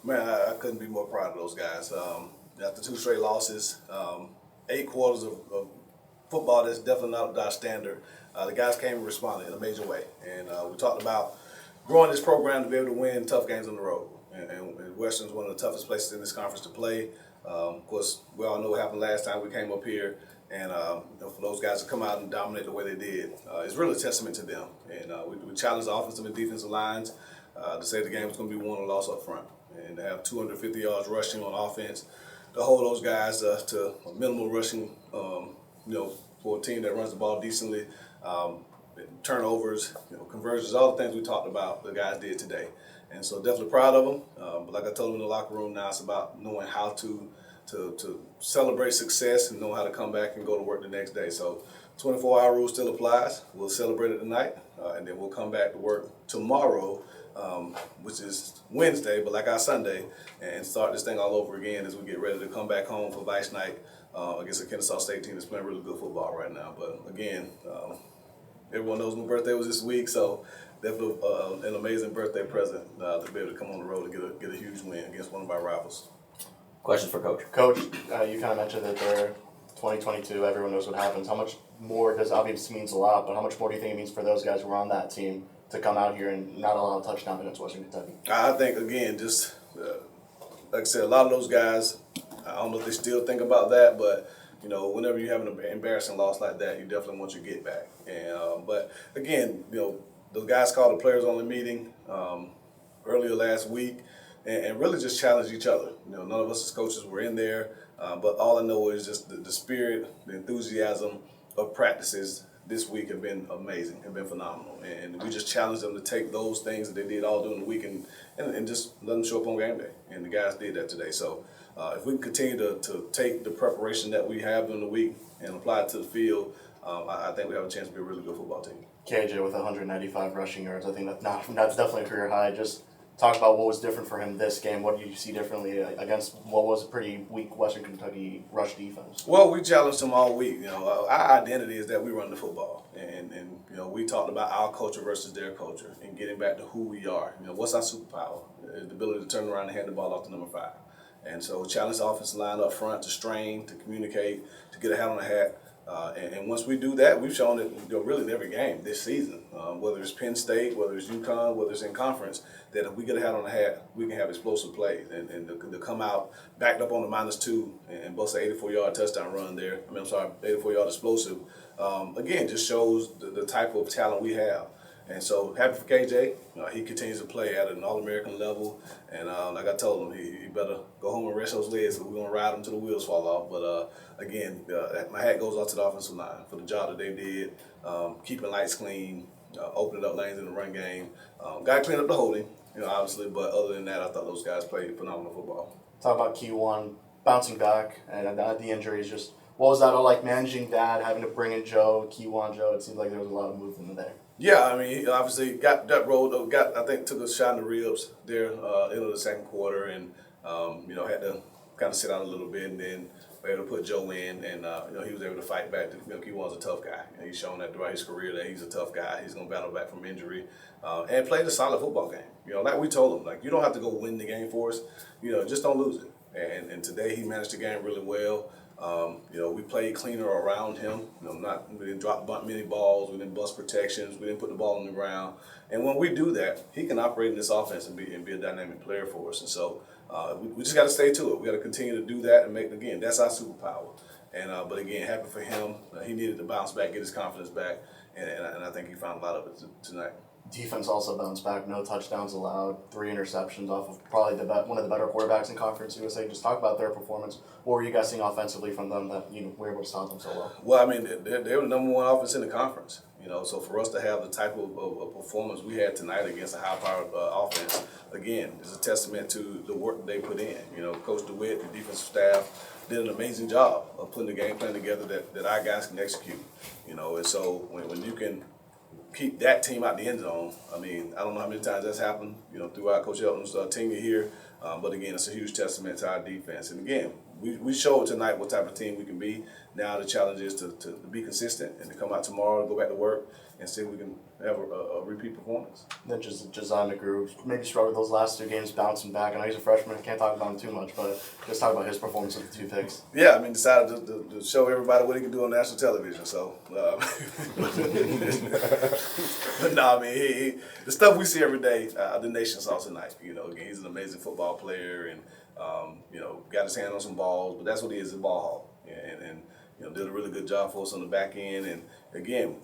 Man, I couldn't be more proud of those guys. After two straight losses, 8 quarters of football that's definitely not our standard. The guys came and responded in a major way. And we talked about growing this program to be able to win tough games on the road. And Western's one of the toughest places in this conference to play. Of course, we all know what happened last time we came up here. And for those guys to come out and dominate the way they did, it's really a testament to them. And we challenged the offensive and defensive lines to say the game was going to be won or lost up front. And to have 250 yards rushing on offense, to hold those guys to a minimal rushing, for a team that runs the ball decently, turnovers, conversions, all the things we talked about, the guys did today. And so definitely proud of them. But like I told them in the locker room, now it's about knowing how to celebrate success and know how to come back and go to work the next day. So 24-hour rule still applies. We'll celebrate it tonight, and then we'll come back to work tomorrow, which is Wednesday, but like our Sunday, and start this thing all over again as we get ready to come back home for Vice Night against a Kennesaw State team that's playing really good football right now. But again, everyone knows my birthday was this week, so definitely an amazing birthday present to be able to come on the road and get a huge win against one of our rivals. Questions for Coach? Coach, you kind of mentioned that they're 2022, everyone knows what happens. How much more does, obviously means a lot, but how much more do you think it means for those guys who are on that team to come out here and not allow a touchdown against Western Kentucky? I think, again, just like I said, a lot of those guys, I don't know if they still think about that, but whenever you have an embarrassing loss like that, you definitely want your get back. And but again, those guys called a players only meeting earlier last week, and really just challenged each other. None of us as coaches were in there, but all I know is just the spirit, the enthusiasm of practices this week have been amazing, have been phenomenal. And we just challenged them to take those things that they did all during the week and just let them show up on game day. And the guys did that today. So if we can continue to take the preparation that we have during the week and apply it to the field, I think we have a chance to be a really good football team. KJ with 195 rushing yards, I think that's definitely a career high. Just talk about what was different for him this game. What did you see differently against what was a pretty weak Western Kentucky rush defense? Well, we challenged them all week. Our identity is that we run the football, and we talked about our culture versus their culture, and getting back to who we are. What's our superpower? The ability to turn around and hand the ball off to number 5. And so challenge the offensive line up front to strain, to communicate, to get a hat on the hat. And once we do that, we've shown it really in every game this season, whether it's Penn State, whether it's UConn, whether it's in conference, that if we get a hat on the hat, we can have explosive plays. And to come out backed up on the -2 and bust an 84-yard touchdown run there, 84-yard explosive, again, just shows the type of talent we have. And so happy for KJ. He continues to play at an All-American level. And like I told him, he better go home and rest those legs, so we're going to ride him till the wheels fall off. But again, my hat goes off to the offensive line for the job that they did, keeping lights clean, opening up lanes in the run game. Got to clean up the holding, obviously. But other than that, I thought those guys played phenomenal football. Talk about Keyone bouncing back and the injuries. Just what was that all like, managing that, having to bring in Keyone Joe? It seemed like there was a lot of movement there. Yeah, he obviously got that road. I think took a shot in the ribs there into the second quarter, and had to kind of sit out a little bit, and then were able to put Joe in, and he was able to fight back. Keywone's a tough guy, and he's shown that throughout his career that he's a tough guy. He's gonna battle back from injury, and played a solid football game. Like we told him, you don't have to go win the game for us. Just don't lose it. And today he managed the game really well. We played cleaner around him. We didn't drop many balls. We didn't bust protections. We didn't put the ball on the ground. And when we do that, he can operate in this offense and be a dynamic player for us. And so we just got to stay to it. We got to continue to do that and that's our superpower. And but again, happy for him. He needed to bounce back, get his confidence back, and I think he found a lot of it tonight. Defense also bounced back. No touchdowns allowed. 3 interceptions off of probably one of the better quarterbacks in Conference USA. Just talk about their performance. What were you guys seeing offensively from them that were able to stop them so well? Well, they were the number 1 offense in the conference. So for us to have the type of performance we had tonight against a high-powered offense, again, is a testament to the work that they put in. Coach DeWitt, the defensive staff, did an amazing job of putting the game plan together that our guys can execute. And so when you can keep that team out the end zone, I don't know how many times that's happened, throughout Coach Elton's tenure here. But again, it's a huge testament to our defense. And again, we showed tonight what type of team we can be. Now the challenge is to be consistent and to come out tomorrow, go back to work, and see if we can have a repeat performance. Then just Josiah McGrew maybe struggled those last 2 games bouncing back. I know he's a freshman, can't talk about him too much, but just talk about his performance with the 2 picks. Yeah, I mean, decided to show everybody what he can do on national television. So, but no, I mean, the stuff we see every day, the nation saw tonight. You know, again, he's an amazing football player, and you know, got his hand on some balls, but that's what he is, a ball hawk, and you know, did a really good job for us on the back end, and again,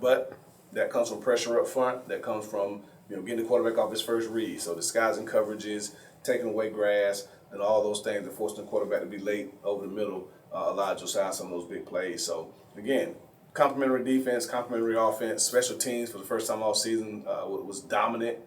but that comes from pressure up front. That comes from, you know, getting the quarterback off his first read. So disguising coverages, taking away grass, and all those things that forced the quarterback to be late over the middle allowed Josiah some of those big plays. So again, complimentary defense, complimentary offense, special teams for the first time all season was dominant.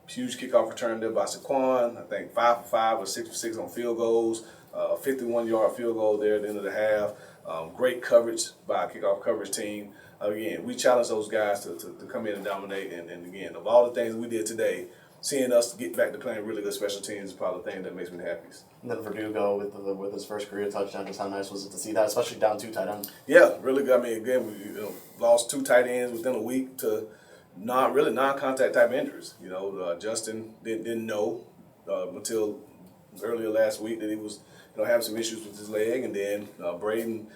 Huge kickoff return there by Keyone. I think 5 for 5 or 6 for 6 on field goals. 51-yard field goal there at the end of the half. Great coverage by a kickoff coverage team. Again, we challenge those guys to come in and dominate. And again, of all the things we did today, seeing us get back to playing really good special teams is probably the thing that makes me the happiest. And then Verdugo with his first career touchdown, just how nice was it to see that, especially down 2 tight ends? Yeah, really good. I mean, again, we lost 2 tight ends within a week to non-contact type injuries. You know, Justin didn't know until earlier last week that he was having some issues with his leg, and then Braden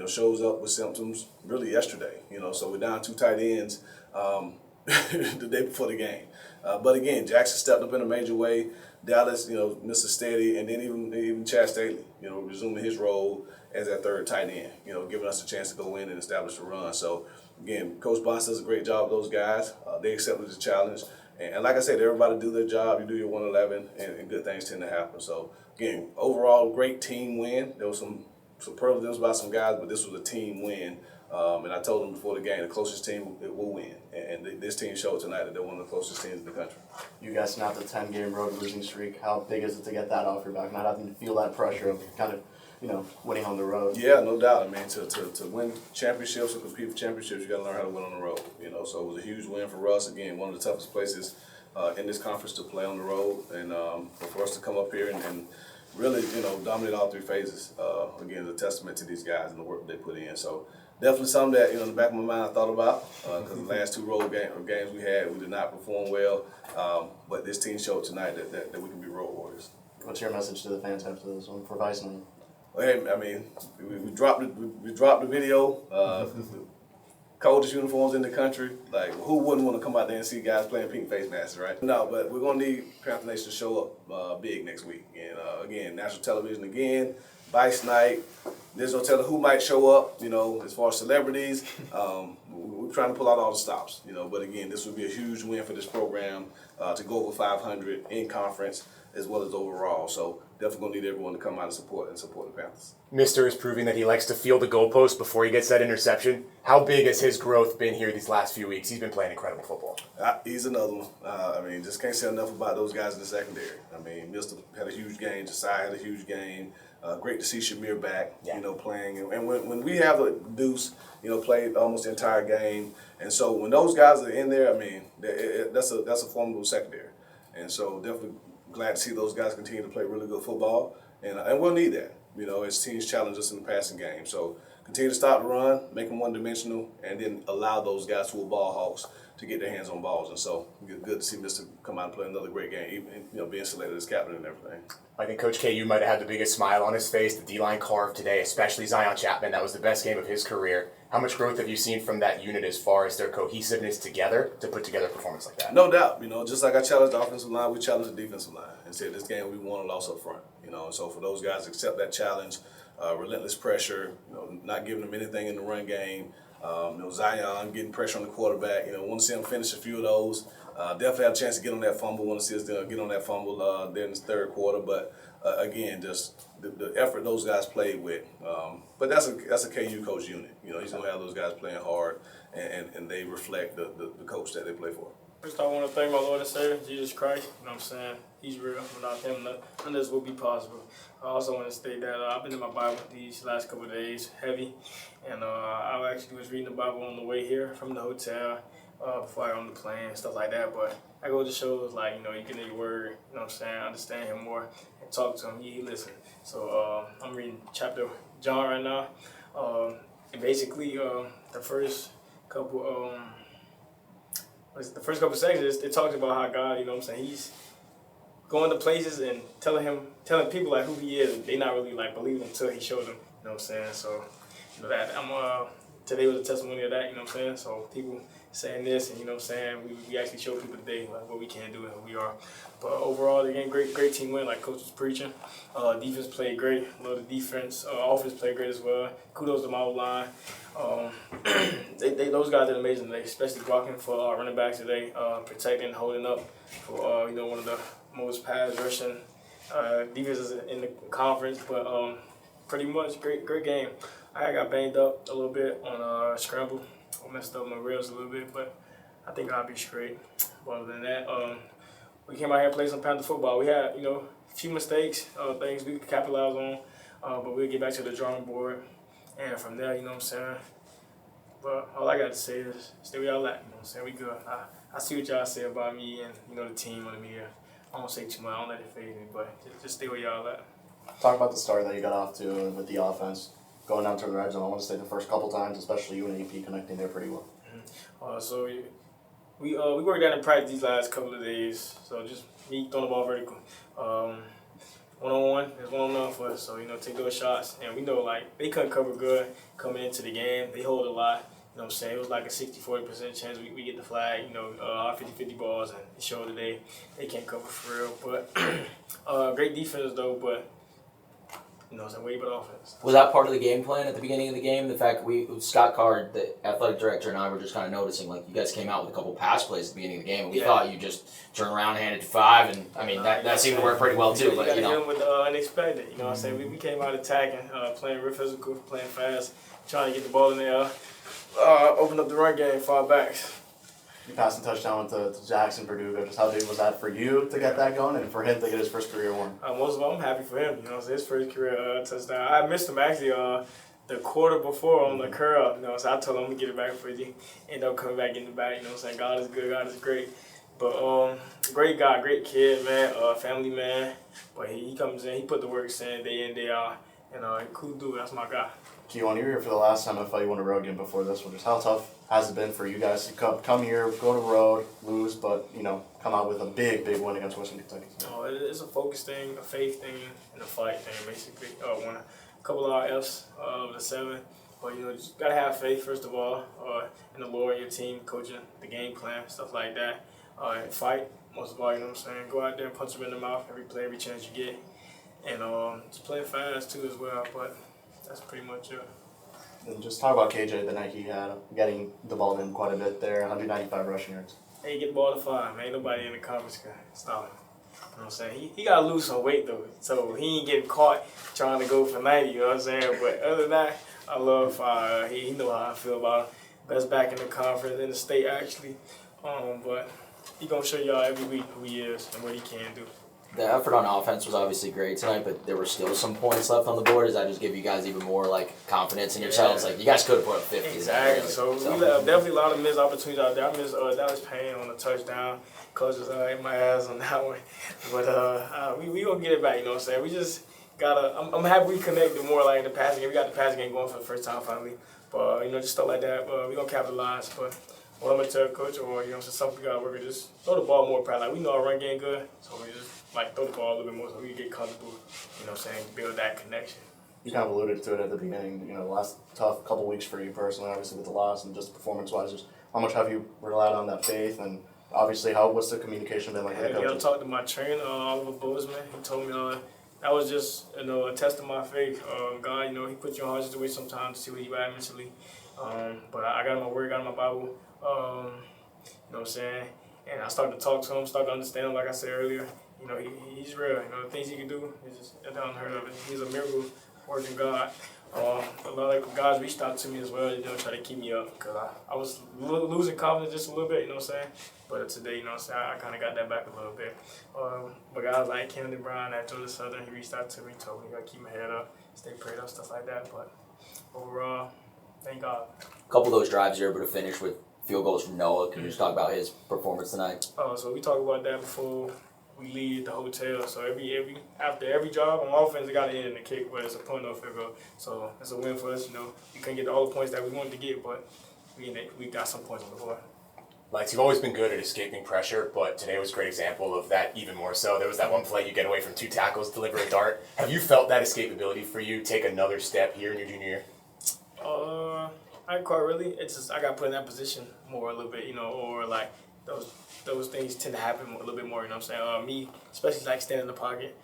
shows up with symptoms really yesterday. You know, so we're down 2 tight ends the day before the game. But again, Jackson stepped up in a major way. Dallas, Mr. Steady, and then even Chad Staley, resuming his role as that 3rd tight end, giving us a chance to go in and establish a run. So again, Coach Bonds does a great job with those guys. They accepted the challenge. And like I said, everybody do their job. You do your 111, and good things tend to happen. So again, overall, great team win. There was some superlatives by some guys, but this was a team win. And I told them before the game, the closest team will win. And this team showed tonight that they're one of the closest teams in the country. You guys snapped a 10-game road losing streak. How big is it to get that off your back, not having to feel that pressure of kind of, winning on the road? Yeah, no doubt. I mean, to win championships or compete for championships, you got to learn how to win on the road. So it was a huge win for us. Again, one of the toughest places in this conference to play on the road, and for us to come up here and really, dominate all 3 phases. Again, it's a testament to these guys and the work they put in. So definitely something that, in the back of my mind I thought about, because the last 2 road games we had, we did not perform well. But this team showed tonight that we can be road warriors. What's your message to the fans after this one for Bison? Well, hey, I mean, we dropped the video. Coldest uniforms in the country. Like, who wouldn't want to come out there and see guys playing pink face masks, right? No, but we're gonna need Panther Nation to show up big next week. And again, national television again, Vice Night. There's no telling who might show up. As far as celebrities, we're trying to pull out all the stops. But again, this would be a huge win for this program to go over 500 in conference as well as overall. So definitely gonna need everyone to come out and support the Panthers. Mister is proving that he likes to feel the goalpost before he gets that interception. How big has his growth been here these last few weeks? He's been playing incredible football. He's another one. I mean, just can't say enough about those guys in the secondary. I mean, Mister had a huge game. Josiah had a huge game. Great to see Shamir back, playing. And when we have a Deuce, played almost the entire game. And so when those guys are in there, I mean, that's a formidable secondary. And so definitely glad to see those guys continue to play really good football. And we'll need that, as teams challenge us in the passing game. So continue to stop the run, make them one-dimensional, and then allow those guys who are ball hawks to get their hands on balls. And so good to see Mister come out and play another great game, even being selected as captain and everything. I think Coach KU might have had the biggest smile on his face. The D-line carved today, especially Zion Chapman. That was the best game of his career. How much growth have you seen from that unit as far as their cohesiveness together to put together a performance like that? No doubt. Just like I challenged the offensive line, we challenged the defensive line and said this game we won and lost up front. And so for those guys to accept that challenge, relentless pressure, not giving them anything in the run game. Zion getting pressure on the quarterback. Want to see him finish a few of those. Definitely have a chance to get on that fumble. Want to see us get on that fumble there in the 3rd quarter. But again, just the effort those guys played with. But that's a KU coach unit. He's gonna have those guys playing hard, and they reflect the coach that they play for. First, I want to thank my Lord and Savior, Jesus Christ. What I'm saying? He's real. Without him, none of this will be possible. I also want to state that I've been in my Bible these last couple of days, heavy. And I actually was reading the Bible on the way here from the hotel. before I go on the plane and stuff like that. But I go to shows like, you get your word, you know what I'm saying, understand him more, and talk to him. He listen. So I'm reading chapter John right now. And basically, the first couple sections, it talks about how God, you know what I'm saying, he's going to places and telling people like who he is. They not really like believing until he showed them, you know what I'm saying. So that today was a testimony of that, you know what I'm saying. So people saying this, and you know what I'm saying, we actually show people today like what we can do and who we are. But overall, again, great team win, like coach was preaching. Defense played great. Love the defense. Offense played great as well. Kudos to my line. Those guys did amazing today, especially blocking for our running backs today, protecting, holding up for one of the most pass rushing defenses in the conference. But pretty much great game. I got banged up a little bit on scramble. I messed up my ribs a little bit, but I think I'll be straight. But other than that, we came out here and played some Panther football. We had, a few mistakes, things we could capitalize on, but we'll get back to the drawing board. And from there, you know what I'm saying? But all I got to say is stay where y'all at, you know what I'm saying? We good. I see what y'all say about me and, the team on the media. I don't say too much. I don't let it phase me, but just stay where y'all at. Talk about the start that you got off to with the offense. Going down to the red zone, I want to say the first couple times, especially you and AP connecting there pretty well. So we worked out in practice these last couple of days. So just me throwing the ball vertical. One-on-one, there's one-on-one for us. So, take those shots. And we know, they couldn't cover good coming into the game. They hold a lot. You know what I'm saying? It was like a 60-40% chance we get the flag, our 50-50 balls. And it showed today they can't cover for real. But great defense, though, but it's a way better offense. Was that part of the game plan at the beginning of the game? The fact Scott Card, the athletic director, and I were just kind of noticing, you guys came out with a couple pass plays at the beginning of the game, and we thought you just turn around and handed to 5, and I mean that seemed to work pretty well too. You got to hit them with unexpected. You know what I'm saying? We came out attacking, playing real physical, playing fast, trying to get the ball in there, open up the run game, far backs. You passed a touchdown to Jackson Verdugo. Just how big was that for you to get that going and for him to get his first career one? Most of all, I'm happy for him. His first career touchdown. I missed him actually the quarter before on the curl. So I told him I'm going to get it back for you. Ended up coming back in the back. You know what I'm saying? God is good. God is great. But great guy, great kid, man, family man. But he comes in, he put the work in day in, day out. And cool dude, that's my guy. Keyone, you were here for the last time FIU won a road game before this one. Just how tough has it been for you guys to come here, go to the road, lose, but come out with a big win against Western Kentucky? It's a focus thing, a faith thing, and a fight thing, basically. Won a couple of our Fs of the 7, but you just gotta have faith first of all in the Lord, your team, coaching, the game plan, stuff like that. And fight most of all. You know what I'm saying? Go out there and punch them in the mouth every play, every chance you get, and just play fast too as well. But that's pretty much it. And just talk about KJ the night he had, getting the ball to him quite a bit there, 195 rushing yards. Hey, get the ball to 5, man. Ain't nobody in the conference can stop him. You know what I'm saying? He got to lose some weight, though, so he ain't getting caught trying to go for 90, you know what I'm saying? But other than that, I love he know how I feel about him. Best back in the conference, in the state, actually. But he going to show y'all every week who he is and what he can do. The effort on offense was obviously great tonight, but there were still some points left on the board. Does that just give you guys even more confidence in yourselves? You guys could have put up 50. Exactly. So we have definitely a lot of missed opportunities out there. I missed Dallas Payne on the touchdown. Coach was in my ass on that one. But we gonna get it back. You know what I'm saying? We just gotta. I'm happy we connected more in the passing game. We got the passing game going for the first time finally. But just stuff like that. We gonna capitalize. But what I'm gonna tell Coach, or something we gotta work with, just throw the ball more. Probably we know our run game good, so we just throw the ball a little bit more so we can get comfortable. You know what I'm saying? Build that connection. You kind of alluded to it at the beginning. The last tough couple weeks for you personally, obviously with the loss and just performance-wise. Just how much have you relied on that faith, and obviously what's the communication been like with the coaches? I talked to my trainer, Oliver Bozeman. He told me that was just a test of my faith. God, he put you in hard situations sometimes to see where you at mentally. But I got my word, got my Bible. You know what I'm saying? And I started to talk to him, started to understand him, like I said earlier. He's real. The things he can do is just unheard of. He's a miracle working God. A lot of guys reached out to me as well, try to keep me up because I was losing confidence just a little bit, you know what I'm saying? But today, you know what I'm saying, I kind of got that back a little bit. But guys like Kennedy Brown at Georgia Southern, he reached out to me, told me I got to keep my head up, stay prayed up, stuff like that. But overall, thank God. A couple of those drives you were able to finish with field goals from Noah. Can you just talk about his performance tonight? So we talk about that before we leave the hotel. So after every job on offense, it got to end in a kick, whether it's a punt or field goal. So it's a win for us. We couldn't get all the points that we wanted to get, but we got some points on the board. Like, you've always been good at escaping pressure, but today was a great example of that even more so. There was that one play you get away from 2 tackles, deliver a dart. Have you felt that escapability for you take another step here in your junior year? I ain't quite really. It's just I got put in that position more a little bit, or like those things tend to happen a little bit more. You know what I'm saying? Me, especially like standing in the pocket,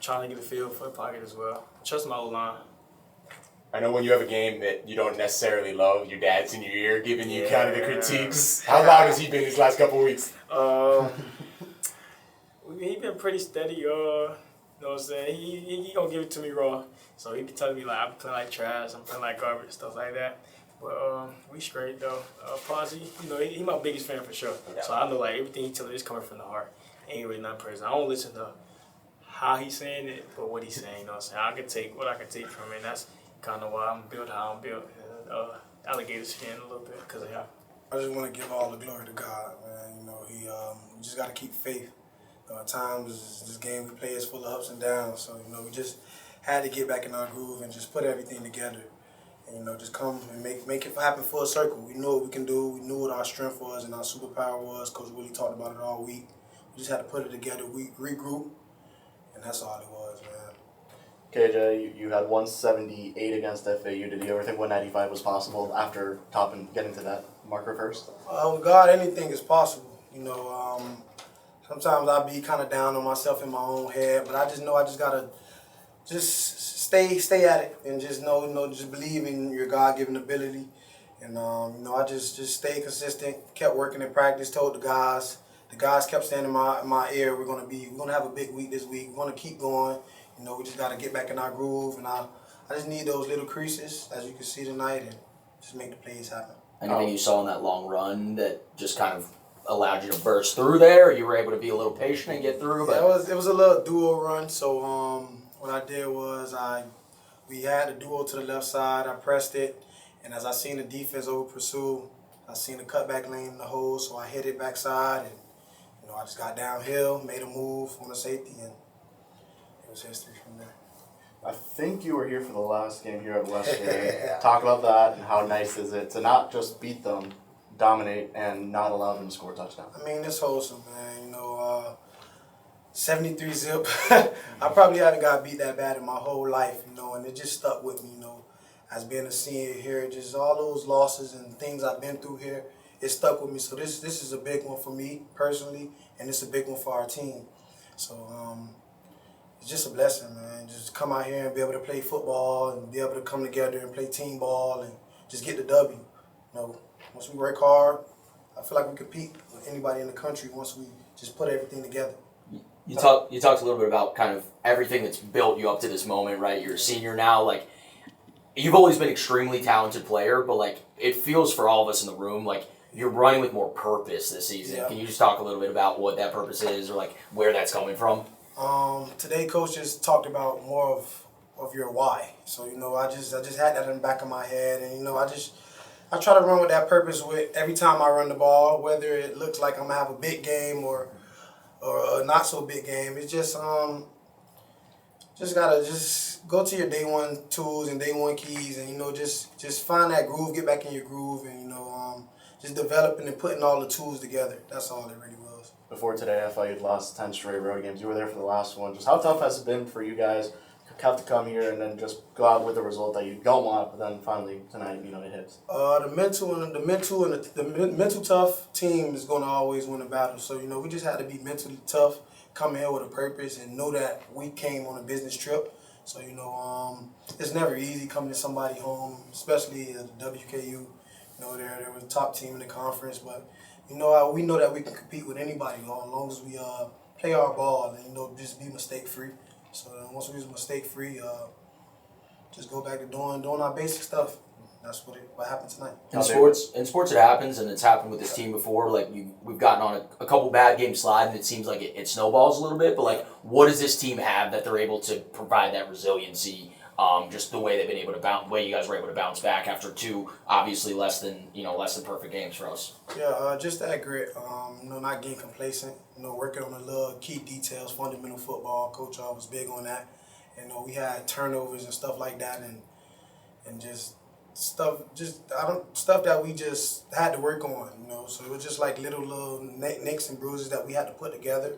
trying to get a feel for the pocket as well. Trust my O-line. I know when you have a game that you don't necessarily love, your dad's in your ear giving you kind of the critiques. How loud has he been these last couple of weeks? He been pretty steady. You know what I'm saying? He gonna give it to me raw. So he be telling me like I'm playing like trash, I'm playing like garbage, stuff like that. But we straight though. Posy, he my biggest fan for sure. Yeah. So I know like everything he telling me is coming from the heart. Ain't really nothing personal. I don't listen to how he's saying it, but what he's saying. You know what I'm saying? I can take what I can take from it. And that's kind of why I'm built how I'm built. Alligator skin a little bit because of him. I just want to give all the glory to God, man. We just got to keep faith. At times, this game we play is full of ups and downs. So, we just had to get back in our groove and just put everything together. And, just come and make it happen full circle. We knew what we can do. We knew what our strength was and our superpower was. Coach Willie talked about it all week. We just had to put it together, regroup, and that's all it was, man. KJ, you had 178 against FIU. Did you ever think 195 was possible after getting to that marker first? With God, anything is possible. Sometimes I be kind of down on myself in my own head, but I just know I just gotta stay at it and just just believe in your God-given ability. And I just stayed consistent, kept working in practice, told the guys kept saying in my ear, we're gonna have a big week this week. We're gonna keep going. We just gotta get back in our groove, and I just need those little creases, as you can see tonight, and just make the plays happen. Anything you saw in that long run that just kind of allowed you to burst through there, or you were able to be a little patient and get through? But it was a little duo run. So what I did was we had a duo to the left side. I pressed it, and as I seen the defense over pursue, I seen the cutback lane in the hole, so I hit it backside, and I just got downhill, made a move on the safety, and it was history from there. I think you were here for the last game here at Western. Talk about that and how nice is it to not just beat them, dominate, and not allow them to score a touchdown. I mean, it's wholesome, man. 73 zip. I probably haven't got beat that bad in my whole life, and it just stuck with me, as being a senior here. Just all those losses and things I've been through here, it stuck with me. So this is a big one for me personally, and it's a big one for our team. So it's just a blessing, man. Just come out here and be able to play football and be able to come together and play team ball and just get the W. Once we work hard, I feel like we compete with anybody in the country once we just put everything together. You talked a little bit about kind of everything that's built you up to this moment, right? You're a senior now. Like, you've always been an extremely talented player, but like it feels for all of us in the room like you're running with more purpose this season. Yeah. Can you just talk a little bit about what that purpose is, or like where that's coming from? Today, coach just talked about more of your why. So I just had that in the back of my head, and I try to run with that purpose with every time I run the ball, whether it looks like I'm gonna have a big game or a not so big game. It's just gotta go to your day one tools and day one keys, and just find that groove, get back in your groove, and just developing and putting all the tools together. That's all it really was. Before today, FIU had lost 10 straight road games. You were there for the last one. Just how tough has it been for you guys have to come here and then just go out with a result that you don't want, but then finally tonight, it hits? The mental tough team is going to always win a battle. So we just had to be mentally tough, come here with a purpose, and know that we came on a business trip. So it's never easy coming to somebody home, especially at the WKU. They're the top team in the conference, but we know that we can compete with anybody as long as we play our ball and just be mistake free. So once we was mistake free, just go back to doing our basic stuff. That's what happened tonight. In sports, it happens, and it's happened with this team before. Like we've gotten on a couple bad games slide, and it seems like it snowballs a little bit. But like, what does this team have that they're able to provide that resiliency just the way they've been able to way you guys were able to bounce back after two obviously less than perfect games for us. Yeah, just that grit. Not getting complacent. Working on the little key details, fundamental football. Coach was big on that. We had turnovers and stuff like that, and just stuff that we just had to work on. So it was just like little nicks and bruises that we had to put together.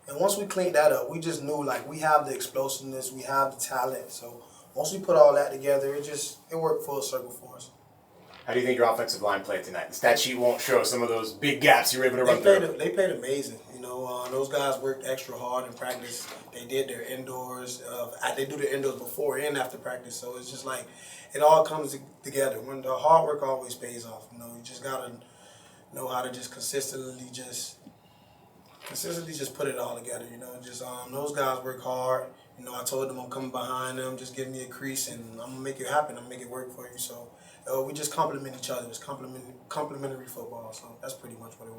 And once we cleaned that up, we just knew like we have the explosiveness, we have the talent. So once we put all that together, it worked full circle for us. How do you think your offensive line played tonight? The stat sheet won't show some of those big gaps you were able to run through. They played amazing. Those guys worked extra hard in practice. They did their indoors. They do their indoors before and after practice. So it's just like it all comes together. When the hard work always pays off. You just gotta know how to just consistently just put it all together. Those guys work hard. I told them I'm coming behind them. Just give me a crease and I'm gonna make it happen. I'm gonna make it work for you. So we just complement each other. It's complementary football. So that's pretty much what it was.